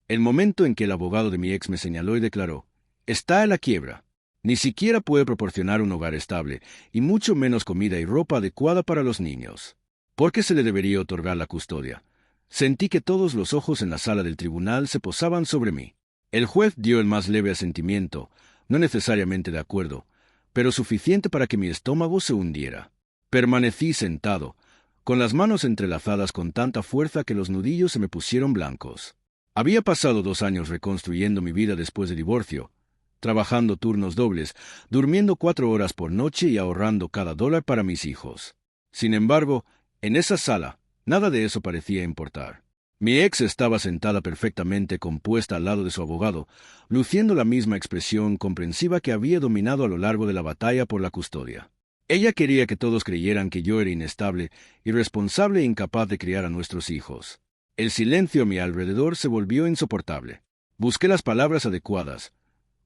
El momento en que el abogado de mi ex me señaló y declaró: «Está en la quiebra. Ni siquiera puede proporcionar un hogar estable, y mucho menos comida y ropa adecuada para los niños. ¿Por qué se le debería otorgar la custodia?». Sentí que todos los ojos en la sala del tribunal se posaban sobre mí. El juez dio el más leve asentimiento, no necesariamente de acuerdo, pero suficiente para que mi estómago se hundiera. Permanecí sentado, con las manos entrelazadas con tanta fuerza que los nudillos se me pusieron blancos. Había pasado 2 años reconstruyendo mi vida después de divorcio, trabajando turnos dobles, durmiendo 4 horas por noche y ahorrando cada dólar para mis hijos. Sin embargo, en esa sala, nada de eso parecía importar. Mi ex estaba sentada perfectamente compuesta al lado de su abogado, luciendo la misma expresión comprensiva que había dominado a lo largo de la batalla por la custodia. Ella quería que todos creyeran que yo era inestable, irresponsable e incapaz de criar a nuestros hijos. El silencio a mi alrededor se volvió insoportable. Busqué las palabras adecuadas,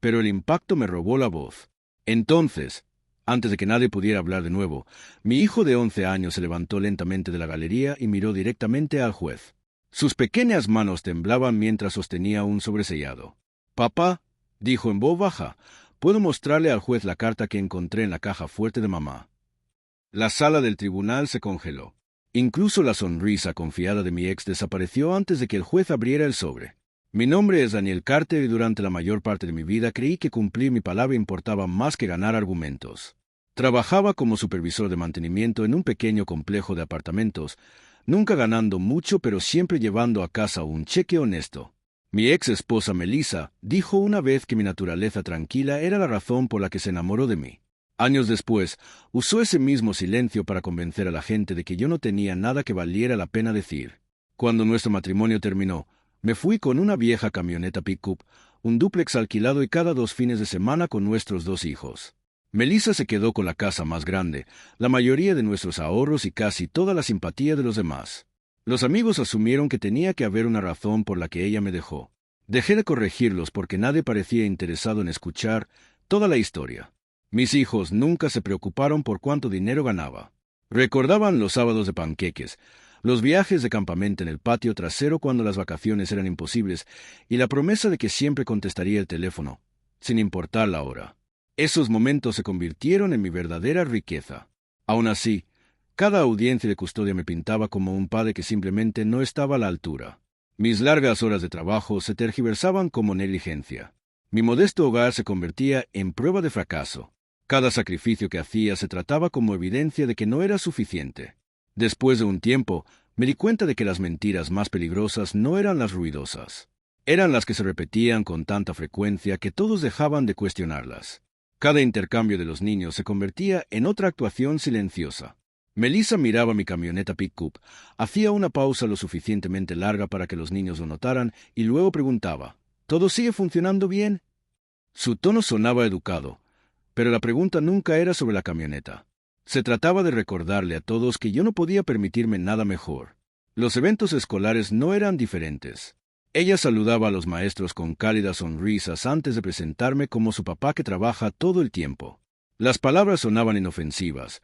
pero el impacto me robó la voz. Entonces, antes de que nadie pudiera hablar de nuevo, mi hijo de 11 años se levantó lentamente de la galería y miró directamente al juez. Sus pequeñas manos temblaban mientras sostenía un sobresellado. «Papá», dijo en voz baja, «puedo mostrarle al juez la carta que encontré en la caja fuerte de mamá». La sala del tribunal se congeló. Incluso la sonrisa confiada de mi ex desapareció antes de que el juez abriera el sobre. Mi nombre es Daniel Carter y durante la mayor parte de mi vida creí que cumplir mi palabra importaba más que ganar argumentos. Trabajaba como supervisor de mantenimiento en un pequeño complejo de apartamentos, nunca ganando mucho pero siempre llevando a casa un cheque honesto. Mi ex esposa Melissa dijo una vez que mi naturaleza tranquila era la razón por la que se enamoró de mí. Años después, usó ese mismo silencio para convencer a la gente de que yo no tenía nada que valiera la pena decir. Cuando nuestro matrimonio terminó, me fui con una vieja camioneta pick-up, un dúplex alquilado y cada 2 fines de semana con nuestros 2 hijos. Melissa se quedó con la casa más grande, la mayoría de nuestros ahorros y casi toda la simpatía de los demás. Los amigos asumieron que tenía que haber una razón por la que ella me dejó. Dejé de corregirlos porque nadie parecía interesado en escuchar toda la historia. Mis hijos nunca se preocuparon por cuánto dinero ganaba. Recordaban los sábados de panqueques, los viajes de campamento en el patio trasero cuando las vacaciones eran imposibles y la promesa de que siempre contestaría el teléfono, sin importar la hora. Esos momentos se convirtieron en mi verdadera riqueza. Aún así, cada audiencia de custodia me pintaba como un padre que simplemente no estaba a la altura. Mis largas horas de trabajo se tergiversaban como negligencia. Mi modesto hogar se convertía en prueba de fracaso. Cada sacrificio que hacía se trataba como evidencia de que no era suficiente. Después de un tiempo, me di cuenta de que las mentiras más peligrosas no eran las ruidosas. Eran las que se repetían con tanta frecuencia que todos dejaban de cuestionarlas. Cada intercambio de los niños se convertía en otra actuación silenciosa. Melissa miraba mi camioneta pick-up, hacía una pausa lo suficientemente larga para que los niños lo notaran y luego preguntaba: «¿Todo sigue funcionando bien?». Su tono sonaba educado, pero la pregunta nunca era sobre la camioneta. Se trataba de recordarle a todos que yo no podía permitirme nada mejor. Los eventos escolares no eran diferentes. Ella saludaba a los maestros con cálidas sonrisas antes de presentarme como su papá que trabaja todo el tiempo. Las palabras sonaban inofensivas,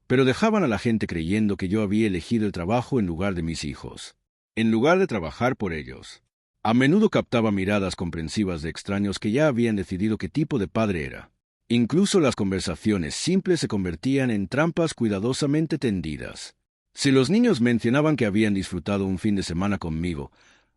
pero dejaban a la gente creyendo que yo había elegido el trabajo en lugar de mis hijos, en lugar de trabajar por ellos. A menudo captaba miradas comprensivas de extraños que ya habían decidido qué tipo de padre era. Incluso las conversaciones simples se convertían en trampas cuidadosamente tendidas. Si los niños mencionaban que habían disfrutado un fin de semana conmigo,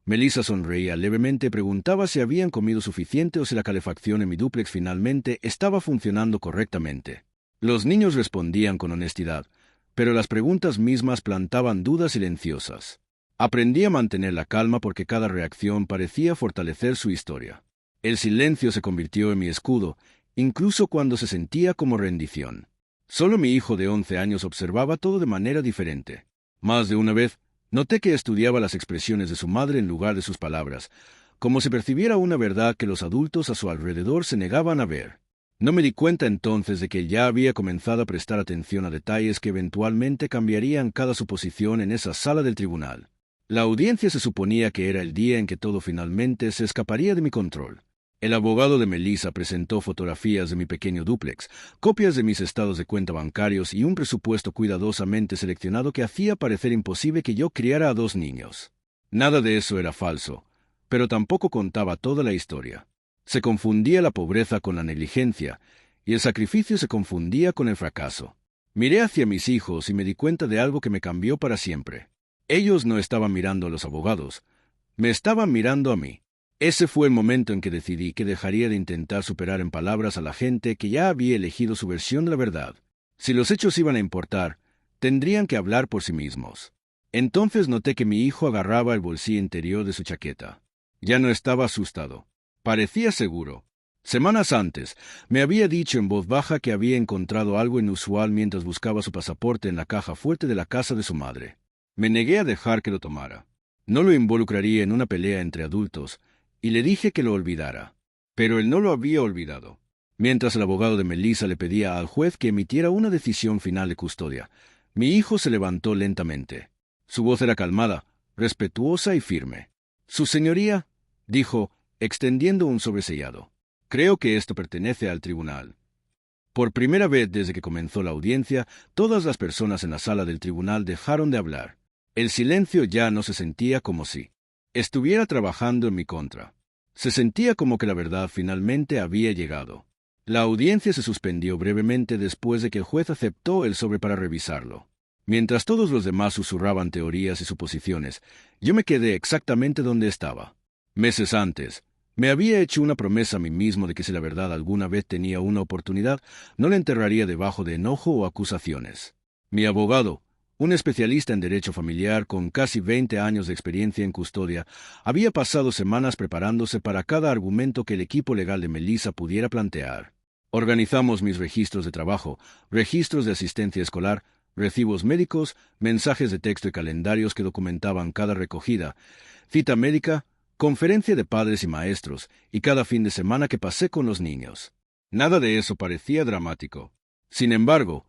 Melissa sonreía levemente y preguntaba si habían comido suficiente o si la calefacción en mi dúplex finalmente estaba funcionando correctamente. Los niños respondían con honestidad, pero las preguntas mismas plantaban dudas silenciosas. Aprendí a mantener la calma porque cada reacción parecía fortalecer su historia. El silencio se convirtió en mi escudo, incluso cuando se sentía como rendición. Solo mi hijo de 11 años observaba todo de manera diferente. Más de una vez, noté que estudiaba las expresiones de su madre en lugar de sus palabras, como si percibiera una verdad que los adultos a su alrededor se negaban a ver. No me di cuenta entonces de que ya había comenzado a prestar atención a detalles que eventualmente cambiarían cada suposición en esa sala del tribunal. La audiencia se suponía que era el día en que todo finalmente se escaparía de mi control. El abogado de Melissa presentó fotografías de mi pequeño dúplex, copias de mis estados de cuenta bancarios y un presupuesto cuidadosamente seleccionado que hacía parecer imposible que yo criara a 2 niños. Nada de eso era falso, pero tampoco contaba toda la historia. Se confundía la pobreza con la negligencia, y el sacrificio se confundía con el fracaso. Miré hacia mis hijos y me di cuenta de algo que me cambió para siempre. Ellos no estaban mirando a los abogados, me estaban mirando a mí. Ese fue el momento en que decidí que dejaría de intentar superar en palabras a la gente que ya había elegido su versión de la verdad. Si los hechos iban a importar, tendrían que hablar por sí mismos. Entonces noté que mi hijo agarraba el bolsillo interior de su chaqueta. Ya no estaba asustado. Parecía seguro. Semanas antes, me había dicho en voz baja que había encontrado algo inusual mientras buscaba su pasaporte en la caja fuerte de la casa de su madre. Me negué a dejar que lo tomara. No lo involucraría en una pelea entre adultos, y le dije que lo olvidara. Pero él no lo había olvidado. Mientras el abogado de Melissa le pedía al juez que emitiera una decisión final de custodia, mi hijo se levantó lentamente. Su voz era calmada, respetuosa y firme. «Su señoría», dijo, extendiendo un sobresellado. «Creo que esto pertenece al tribunal». Por primera vez desde que comenzó la audiencia, todas las personas en la sala del tribunal dejaron de hablar. El silencio ya no se sentía como si estuviera trabajando en mi contra. Se sentía como que la verdad finalmente había llegado. La audiencia se suspendió brevemente después de que el juez aceptó el sobre para revisarlo. Mientras todos los demás susurraban teorías y suposiciones, yo me quedé exactamente donde estaba. Meses antes, me había hecho una promesa a mí mismo de que si la verdad alguna vez tenía una oportunidad, no la enterraría debajo de enojo o acusaciones. Mi abogado, un especialista en derecho familiar con casi 20 años de experiencia en custodia, había pasado semanas preparándose para cada argumento que el equipo legal de Melissa pudiera plantear. Organizamos mis registros de trabajo, registros de asistencia escolar, recibos médicos, mensajes de texto y calendarios que documentaban cada recogida, cita médica, conferencia de padres y maestros, y cada fin de semana que pasé con los niños. Nada de eso parecía dramático. Sin embargo,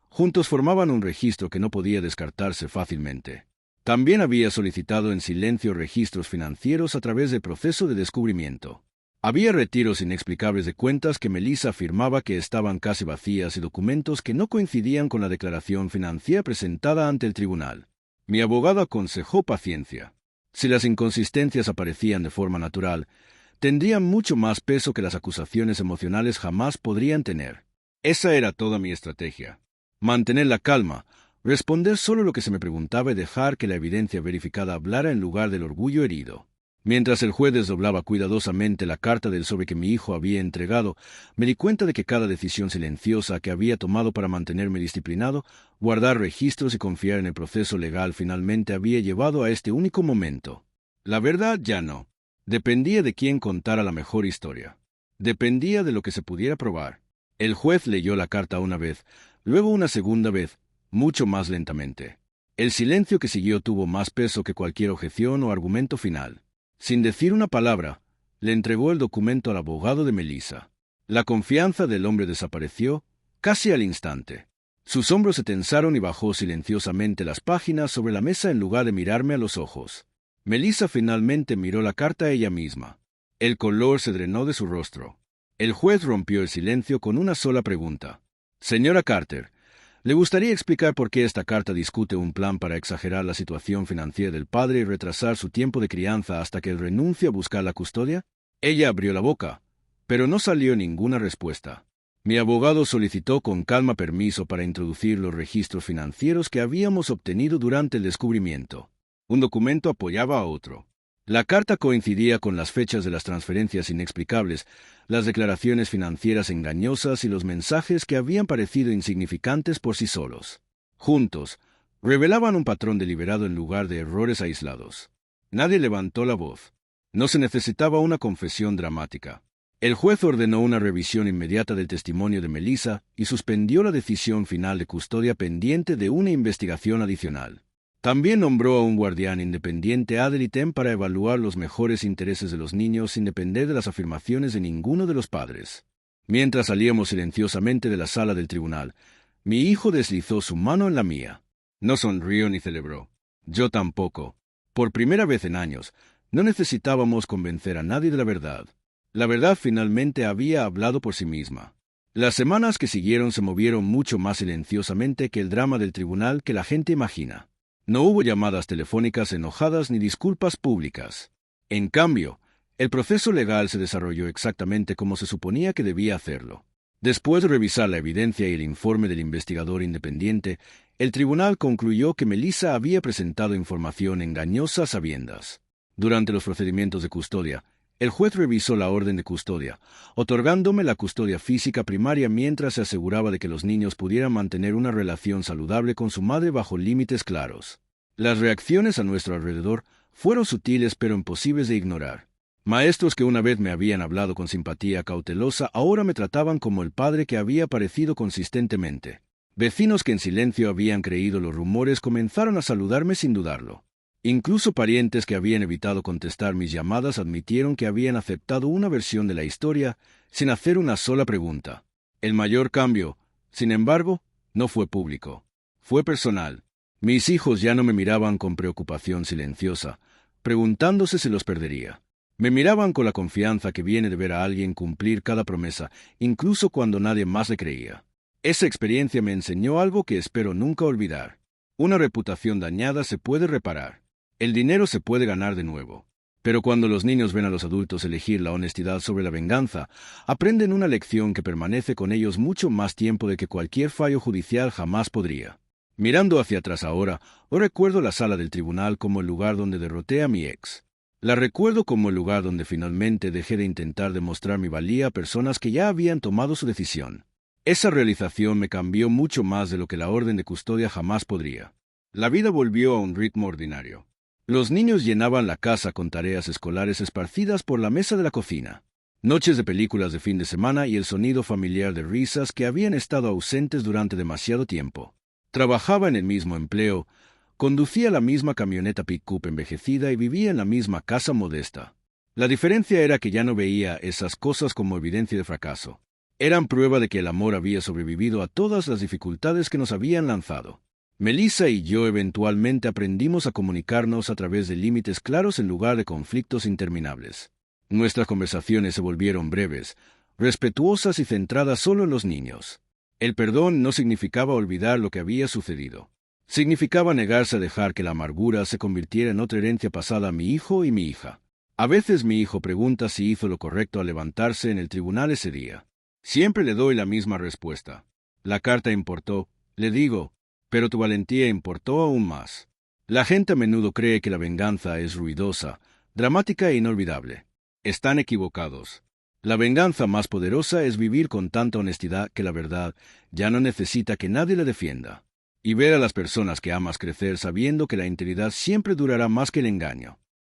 juntos formaban un registro que no podía descartarse fácilmente. También había solicitado en silencio registros financieros a través del proceso de descubrimiento. Había retiros inexplicables de cuentas que Melissa afirmaba que estaban casi vacías y documentos que no coincidían con la declaración financiera presentada ante el tribunal. Mi abogado aconsejó paciencia. Si las inconsistencias aparecían de forma natural, tendrían mucho más peso que las acusaciones emocionales jamás podrían tener. Esa era toda mi estrategia. Mantener la calma, responder solo lo que se me preguntaba y dejar que la evidencia verificada hablara en lugar del orgullo herido. Mientras el juez desdoblaba cuidadosamente la carta del sobre que mi hijo había entregado, me di cuenta de que cada decisión silenciosa que había tomado para mantenerme disciplinado, guardar registros y confiar en el proceso legal finalmente había llevado a este único momento. La verdad ya no. Dependía de quién contara la mejor historia. Dependía de lo que se pudiera probar. El juez leyó la carta una vez, luego una segunda vez, mucho más lentamente. El silencio que siguió tuvo más peso que cualquier objeción o argumento final. Sin decir una palabra, le entregó el documento al abogado de Melissa. La confianza del hombre desapareció casi al instante. Sus hombros se tensaron y bajó silenciosamente las páginas sobre la mesa en lugar de mirarme a los ojos. Melissa finalmente miró la carta a ella misma. El color se drenó de su rostro. El juez rompió el silencio con una sola pregunta. «Señora Carter, ¿le gustaría explicar por qué esta carta discute un plan para exagerar la situación financiera del padre y retrasar su tiempo de crianza hasta que él renuncie a buscar la custodia?» Ella abrió la boca, pero no salió ninguna respuesta. Mi abogado solicitó con calma permiso para introducir los registros financieros que habíamos obtenido durante el descubrimiento. Un documento apoyaba a otro. La carta coincidía con las fechas de las transferencias inexplicables, las declaraciones financieras engañosas y los mensajes que habían parecido insignificantes por sí solos. Juntos, revelaban un patrón deliberado en lugar de errores aislados. Nadie levantó la voz. No se necesitaba una confesión dramática. El juez ordenó una revisión inmediata del testimonio de Melissa y suspendió la decisión final de custodia pendiente de una investigación adicional. También nombró a un guardián independiente ad litem para evaluar los mejores intereses de los niños sin depender de las afirmaciones de ninguno de los padres. Mientras salíamos silenciosamente de la sala del tribunal, mi hijo deslizó su mano en la mía. No sonrió ni celebró. Yo tampoco. Por primera vez en años, no necesitábamos convencer a nadie de la verdad. La verdad finalmente había hablado por sí misma. Las semanas que siguieron se movieron mucho más silenciosamente que el drama del tribunal que la gente imagina. No hubo llamadas telefónicas enojadas ni disculpas públicas. En cambio, el proceso legal se desarrolló exactamente como se suponía que debía hacerlo. Después de revisar la evidencia y el informe del investigador independiente, el tribunal concluyó que Melissa había presentado información engañosa a sabiendas. Durante los procedimientos de custodia, el juez revisó la orden de custodia, otorgándome la custodia física primaria mientras se aseguraba de que los niños pudieran mantener una relación saludable con su madre bajo límites claros. Las reacciones a nuestro alrededor fueron sutiles pero imposibles de ignorar. Maestros que una vez me habían hablado con simpatía cautelosa ahora me trataban como el padre que había aparecido consistentemente. Vecinos que en silencio habían creído los rumores comenzaron a saludarme sin dudarlo. Incluso parientes que habían evitado contestar mis llamadas admitieron que habían aceptado una versión de la historia sin hacer una sola pregunta. El mayor cambio, sin embargo, no fue público. Fue personal. Mis hijos ya no me miraban con preocupación silenciosa, preguntándose si los perdería. Me miraban con la confianza que viene de ver a alguien cumplir cada promesa, incluso cuando nadie más le creía. Esa experiencia me enseñó algo que espero nunca olvidar. Una reputación dañada se puede reparar. El dinero se puede ganar de nuevo. Pero cuando los niños ven a los adultos elegir la honestidad sobre la venganza, aprenden una lección que permanece con ellos mucho más tiempo de que cualquier fallo judicial jamás podría. Mirando hacia atrás ahora, hoy recuerdo la sala del tribunal como el lugar donde derroté a mi ex. La recuerdo como el lugar donde finalmente dejé de intentar demostrar mi valía a personas que ya habían tomado su decisión. Esa realización me cambió mucho más de lo que la orden de custodia jamás podría. La vida volvió a un ritmo ordinario. Los niños llenaban la casa con tareas escolares esparcidas por la mesa de la cocina. Noches de películas de fin de semana y el sonido familiar de risas que habían estado ausentes durante demasiado tiempo. Trabajaba en el mismo empleo, conducía la misma camioneta pick-up envejecida y vivía en la misma casa modesta. La diferencia era que ya no veía esas cosas como evidencia de fracaso. Eran prueba de que el amor había sobrevivido a todas las dificultades que nos habían lanzado. Melissa y yo eventualmente aprendimos a comunicarnos a través de límites claros en lugar de conflictos interminables. Nuestras conversaciones se volvieron breves, respetuosas y centradas solo en los niños. El perdón no significaba olvidar lo que había sucedido. Significaba negarse a dejar que la amargura se convirtiera en otra herencia pasada a mi hijo y mi hija. A veces mi hijo pregunta si hizo lo correcto al levantarse en el tribunal ese día. Siempre le doy la misma respuesta. La carta importó, le digo, pero tu valentía importó aún más. La gente a menudo cree que la venganza es ruidosa, dramática e inolvidable. Están equivocados. La venganza más poderosa es vivir con tanta honestidad que la verdad ya no necesita que nadie la defienda. Y ver a las personas que amas crecer sabiendo que la integridad siempre durará más que el engaño.